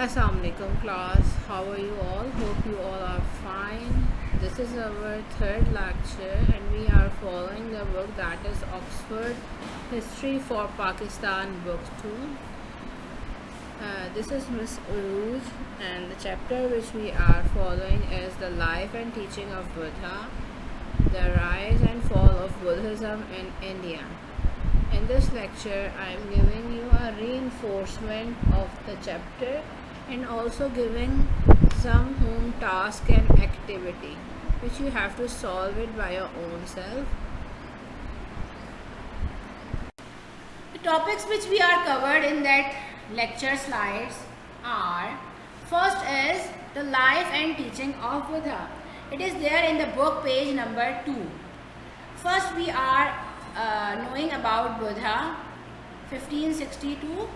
Assalamualaikum class, how are you all? Hope you all are fine. This is our third lecture and we are following the book that is Oxford History for Pakistan book 2. This is Miss Uruj and the chapter which we are following is the life and teaching of Buddha, the rise and fall of Buddhism in India. In this lecture, I am giving you a reinforcement of the chapter and also giving some home task and activity which you have to solve it by your own self. The topics which we are covered in that lecture slides are, first is the life and teaching of Buddha. It is there in the book page number 2. First we are knowing about Buddha 1560 to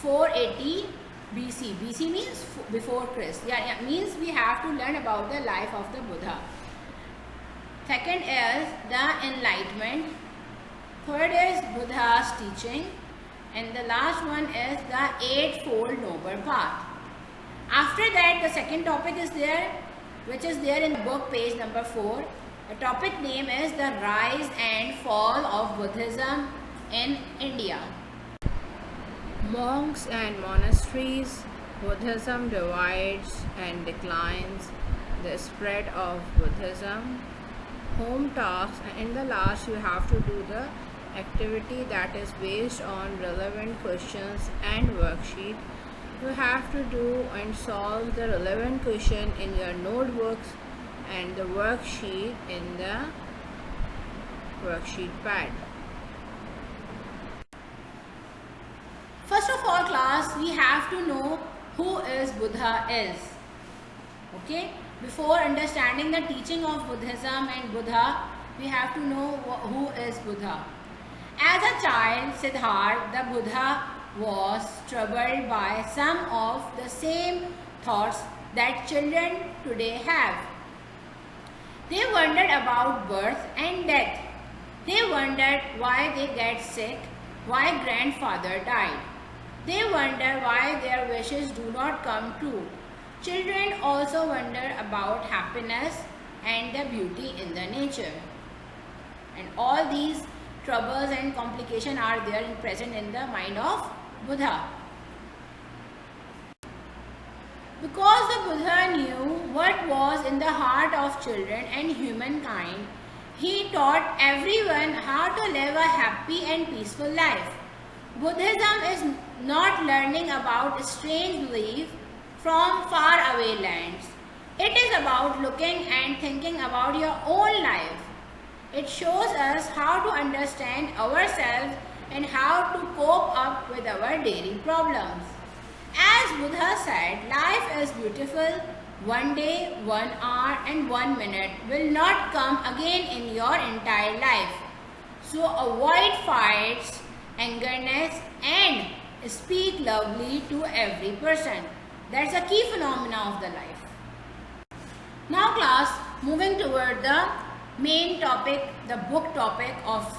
480 BC. BC means before Christ. Yeah, means we have to learn about the life of the Buddha. Second is the enlightenment. Third is Buddha's teaching. And the last one is the Eightfold Noble Path. After that, the second topic is there, which is there in the book page number 4. The topic name is the rise and fall of Buddhism in India. Monks and monasteries, Buddhism divides and declines, the spread of Buddhism, home tasks, and in the last you have to do the activity that is based on relevant questions and worksheet. You have to do and solve the relevant question in your notebooks and the worksheet in the worksheet pad. First of all class, we have to know who is Buddha is. Okay, before understanding the teaching of Buddhism and Buddha, we have to know who is Buddha. As a child, Siddhartha, the Buddha was troubled by some of the same thoughts that children today have. They wondered about birth and death. They wondered why they get sick, why grandfather died. They wonder why their wishes do not come true. Children also wonder about happiness and the beauty in the nature. And all these troubles and complications are there and present in the mind of Buddha. Because the Buddha knew what was in the heart of children and humankind, he taught everyone how to live a happy and peaceful life. Buddhism is not learning about strange beliefs from faraway lands. It is about looking and thinking about your own life. It shows us how to understand ourselves and how to cope up with our daily problems. As Buddha said, life is beautiful. One day, 1 hour and 1 minute will not come again in your entire life. So avoid fights, angerness and speak lovely to every person. That's a key phenomena of the life. Now class, moving toward the main topic, the book topic of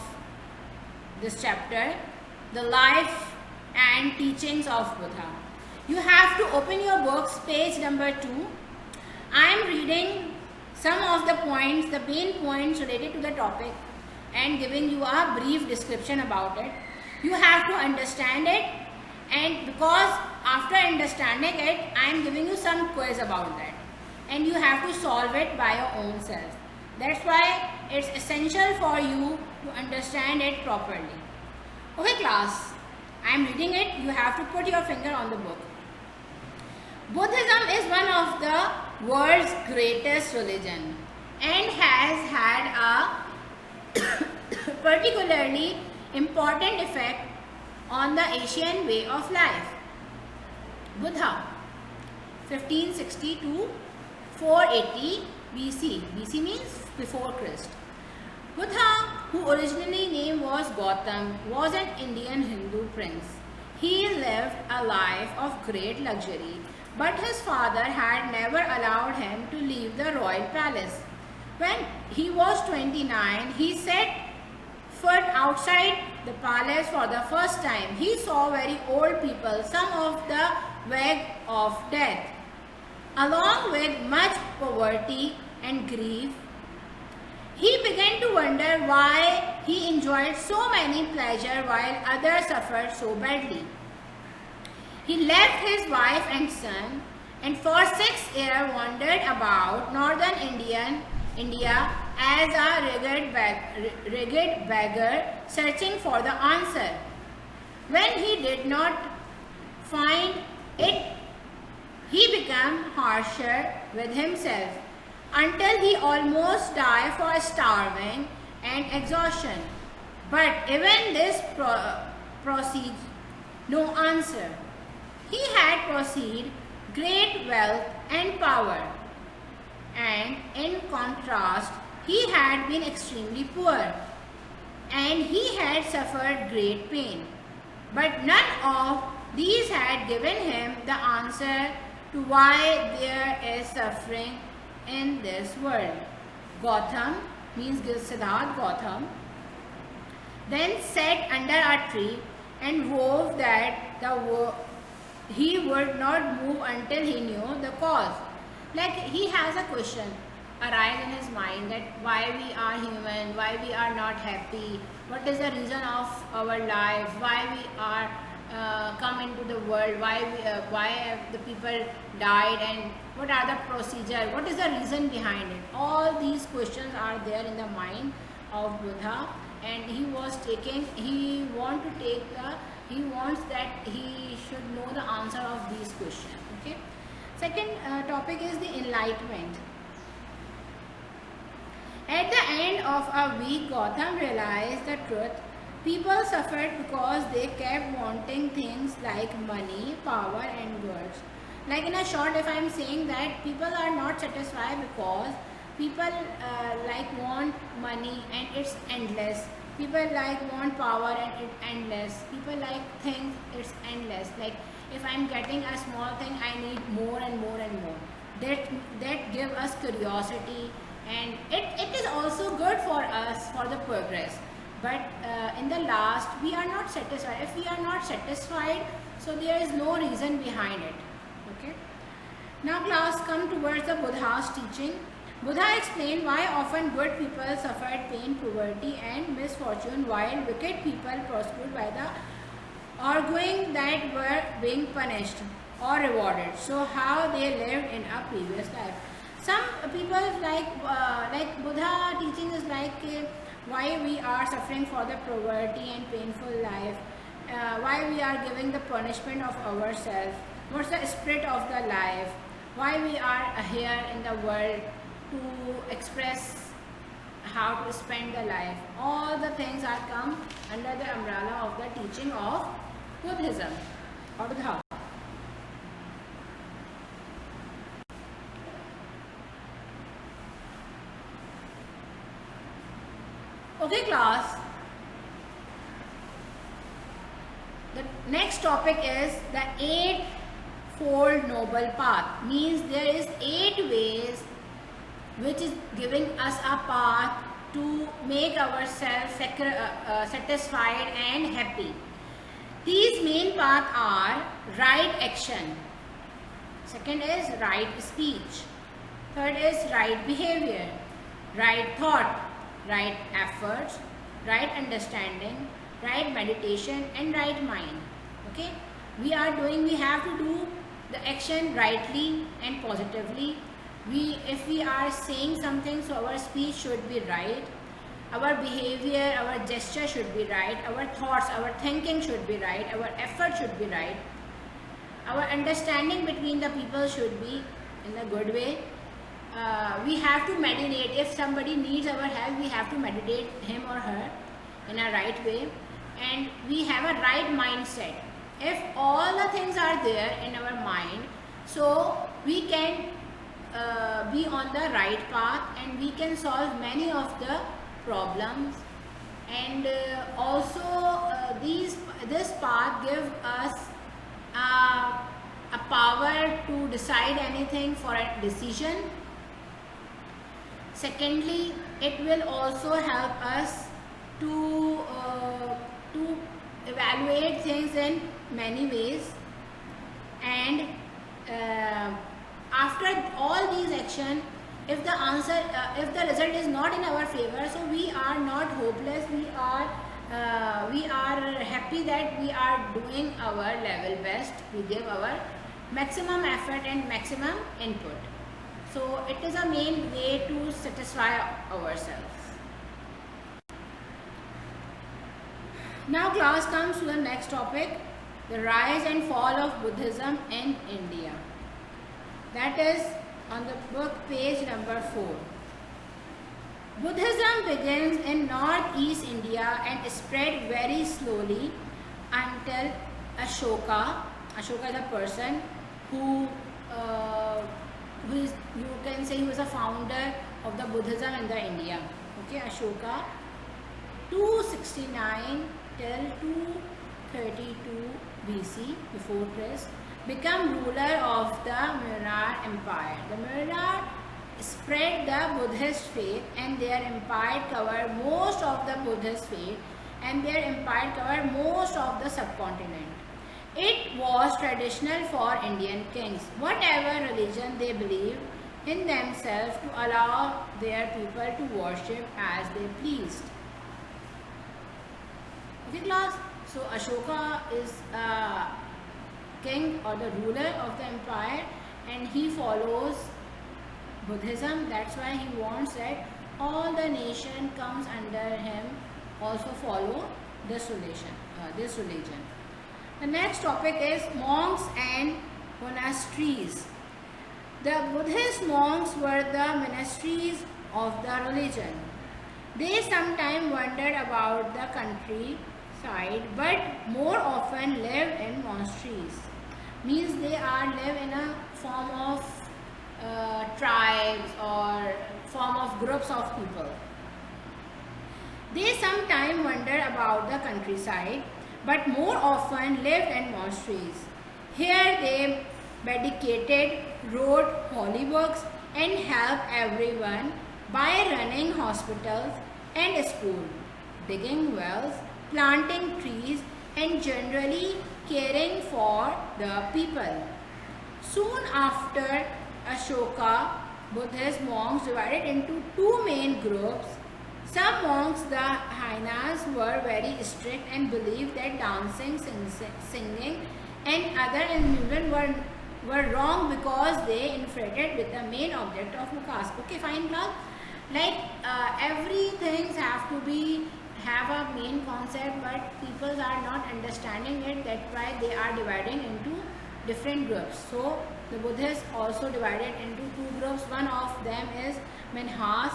this chapter, the life and teachings of Buddha. You have to open your books, page number 2. I am reading some of the points, the main points related to the topic and giving you a brief description about it. You have to understand it, and because after understanding it, I am giving you some quiz about that. And you have to solve it by your own self. That's why it's essential for you to understand it properly. Okay class, I am reading it. You have to put your finger on the book. Buddhism is one of the world's greatest religion and has had a particularly important effect on the Asian way of life. Buddha, 1560 to 480 BC. BC means before Christ. Buddha, who originally name was Gautam, was an Indian Hindu prince. He lived a life of great luxury, but his father had never allowed him to leave the royal palace. When he was 29, he set foot outside the palace for the first time, he saw very old people, some of the verge of death. Along with much poverty and grief, he began to wonder why he enjoyed so many pleasure while others suffered so badly. He left his wife and son and for 6 years wandered about northern India as a ragged beggar searching for the answer. When he did not find it, he became harsher with himself until he almost died for starving and exhaustion. But even this proceeds no answer. He had possessed great wealth and power, and in contrast, he had been extremely poor, and he had suffered great pain. But none of these had given him the answer to why there is suffering in this world. Gautam, means Siddhartha Gautam, then sat under a tree and vowed that he would not move until he knew the cause. Like he has a question arise in his mind that why we are human, why we are not happy, what is the reason of our life, why we are come into the world, why the people died, and what are the procedure, what is the reason behind it. All these questions are there in the mind of Buddha, and he wants that he should know the answer of these questions. Okay. Second topic is the enlightenment. At the end of a week, Gautam realized the truth. People suffered because they kept wanting things like money, power and goods. Like in a short, if I am saying that people are not satisfied because people want money and it's endless. People want power and it's endless. People things, it's endless. Like if I'm getting a small thing, I need more and more and more. That give us curiosity, and it is also good for us for the progress. But in the last, we are not satisfied. If we are not satisfied, so there is no reason behind it. Okay. Now class come towards the Buddha's teaching. Buddha explained why often good people suffered pain, poverty and misfortune while wicked people prospered by the arguing that were being punished or rewarded. So how they lived in a previous life. Some people like Buddha teaching is why we are suffering for the poverty and painful life, why we are giving the punishment of ourselves, what's the spirit of the life, why we are here in the world to express how to spend the life. All the things are come under the umbrella of the teaching of Buddhism or Buddha. Okay class, the next topic is the eightfold noble path. Means there is 8 ways which is giving us a path to make ourselves satisfied and happy. These main paths are right action, second is right speech, third is right behavior, right thought, right efforts, right understanding, right meditation and right mind. Okay, we have to do the action rightly and positively. If we are saying something, so our speech should be right, our behavior, our gesture should be right, our thoughts, our thinking should be right, our effort should be right, our understanding between the people should be in a good way. We have to meditate. If somebody needs our help, we have to meditate him or her in a right way, and we have a right mindset. If all the things are there in our mind, so we can be on the right path and we can solve many of the problems. And also this path gives us a power to decide anything for a decision. Secondly, it will also help us to to evaluate things in many ways, and after all these action, if the answer if the result is not in our favor, so we are not hopeless, we are happy that we are doing our level best, we give our maximum effort and maximum input. So it is a main way to satisfy ourselves. Now class comes to the next topic, the rise and fall of Buddhism in India. That is on the book page number 4. Buddhism begins in northeast India and spread very slowly until Ashoka. Ashoka is a person who is, you can say, he was a founder of the Buddhism in the India. Okay, Ashoka, 269 till 232 BC, before Christ, become ruler of the Maurya Empire. The Maurya spread the Buddhist faith, and their empire covered most of the Buddhist faith, and their empire covered most of the subcontinent. It was traditional for Indian kings, whatever religion they believed in themselves, to allow their people to worship as they pleased. Okay class, so Ashoka is a king or the ruler of the empire, and he follows Buddhism. That's why he wants that all the nation comes under him also follow this religion. The next topic is monks and monasteries. The Buddhist monks were the ministries of the religion. They sometimes wandered about the countryside, but more often lived in monasteries. Means they are live in a form of tribes or form of groups of people. They sometimes wandered about the countryside, but more often lived in monasteries. Here they meditated, wrote holy books, and helped everyone by running hospitals and schools, digging wells, planting trees, and generally caring for the people. Soon after Ashoka, Buddhist monks divided into two main groups. Some monks, the Hyanas, were very strict and believed that dancing, singing, and other amusement were wrong because they interfered with the main object of Mukas. Okay, fine class. Like everything have to have a main concept, but people are not understanding it. That's why they are dividing into different groups. So the Buddhists also divided into two groups. One of them is Minhas,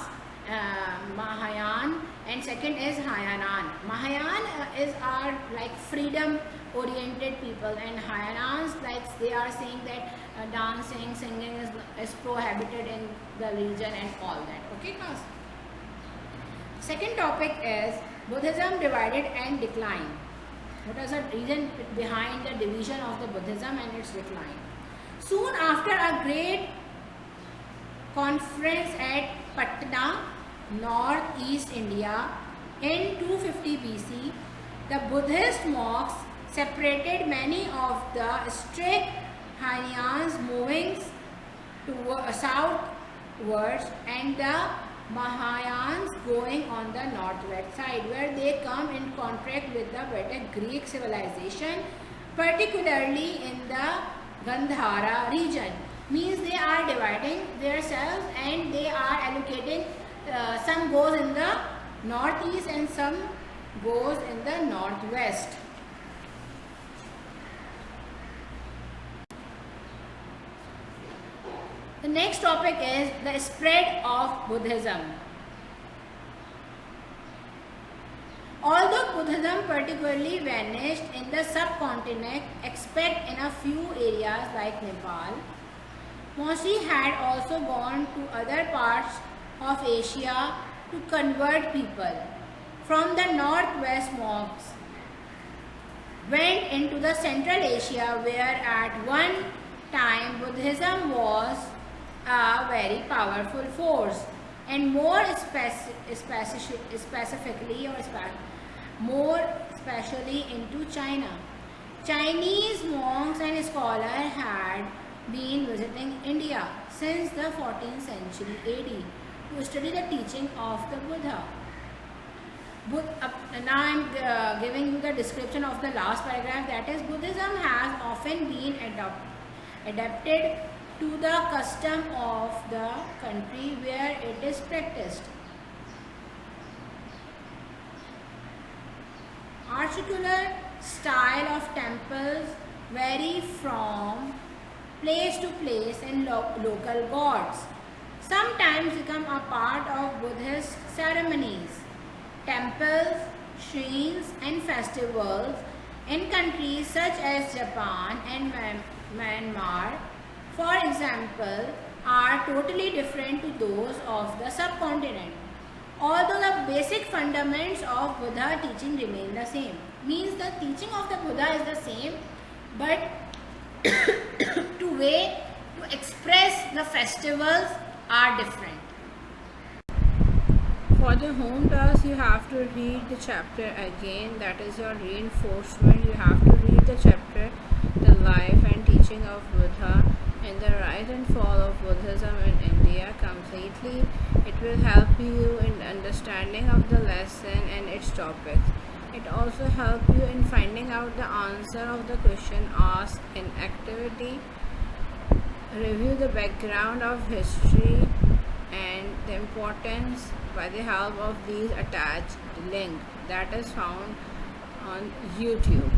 Mahayana, and second is Hyanan. Mahayana is our like freedom oriented people, and Hyanas, like they are saying that dancing, singing is prohibited in the religion and all that. Okay class. Second topic is Buddhism divided and decline. What is the reason behind the division of the Buddhism and its decline? Soon after a great conference at Patna, northeast India, in 250 BC, the Buddhist monks separated many of the strict Hyanas moving southwards, and the Mahayans going on the northwest side, where they come in contact with the better Greek civilization, particularly in the Gandhara region. Means they are dividing themselves, and they are allocating, some goes in the northeast and some goes in the northwest. The next topic is the spread of Buddhism. Although Buddhism particularly vanished in the subcontinent, except in a few areas like Nepal, Moshi had also gone to other parts of Asia to convert people. From the northwest, monks went into the Central Asia, where at one time Buddhism was a very powerful force, and more specifically especially into China. Chinese monks and scholars had been visiting India since the 14th century AD to study the teaching of the Buddha. Now I am giving you the description of the last paragraph, that is, Buddhism has often been adapted to the custom of the country where it is practiced. Architectural style of temples vary from place to place and local gods. Sometimes become a part of Buddhist ceremonies. Temples, shrines and festivals in countries such as Japan and Myanmar, for example, are totally different to those of the subcontinent. Although the basic fundamentals of Buddha teaching remain the same. Means the teaching of the Buddha is the same, but to express the festivals are different. For the home task, you have to read the chapter again. That is your reinforcement. You have to read the chapter, the life and teaching of Buddha and the rise and fall of Buddhism in India completely. It will help you in understanding of the lesson and its topics. It also helps you in finding out the answer of the question asked in activity. Review the background of history and the importance by the help of these attached link that is found on YouTube.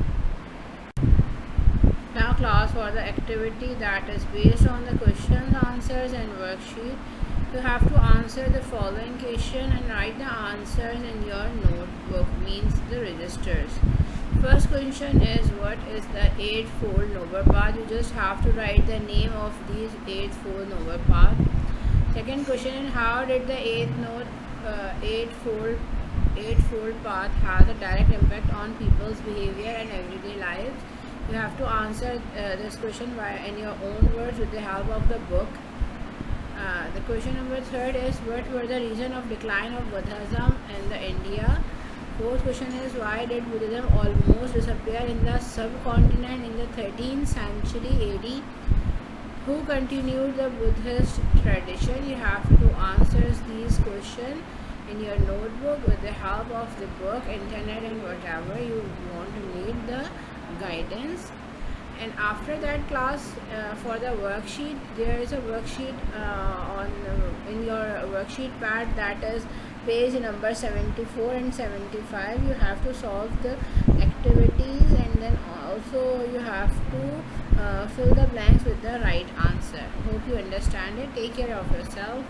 Now class, for the activity that is based on the questions, answers and worksheet, you have to answer the following question and write the answers in your notebook, means the registers. First question is, what is the Eightfold Noble Path? You just have to write the name of these Eightfold Noble Path. Second question is, how did the Eightfold Path has a direct impact on people's behavior and everyday lives? You have to answer this question in your own words with the help of the book. The question number third is, what were the reason of decline of Buddhism in the India? Fourth question is, why did Buddhism almost disappear in the subcontinent in the 13th century AD? Who continued the Buddhist tradition? You have to answer these questions in your notebook with the help of the book, internet and whatever you want to need the guidance. And after that class, for the worksheet, there is a worksheet in your worksheet pad, that is page number 74 and 75. You have to solve the activities and then also you have to fill the blanks with the right answer. Hope you understand it. Take care of yourself.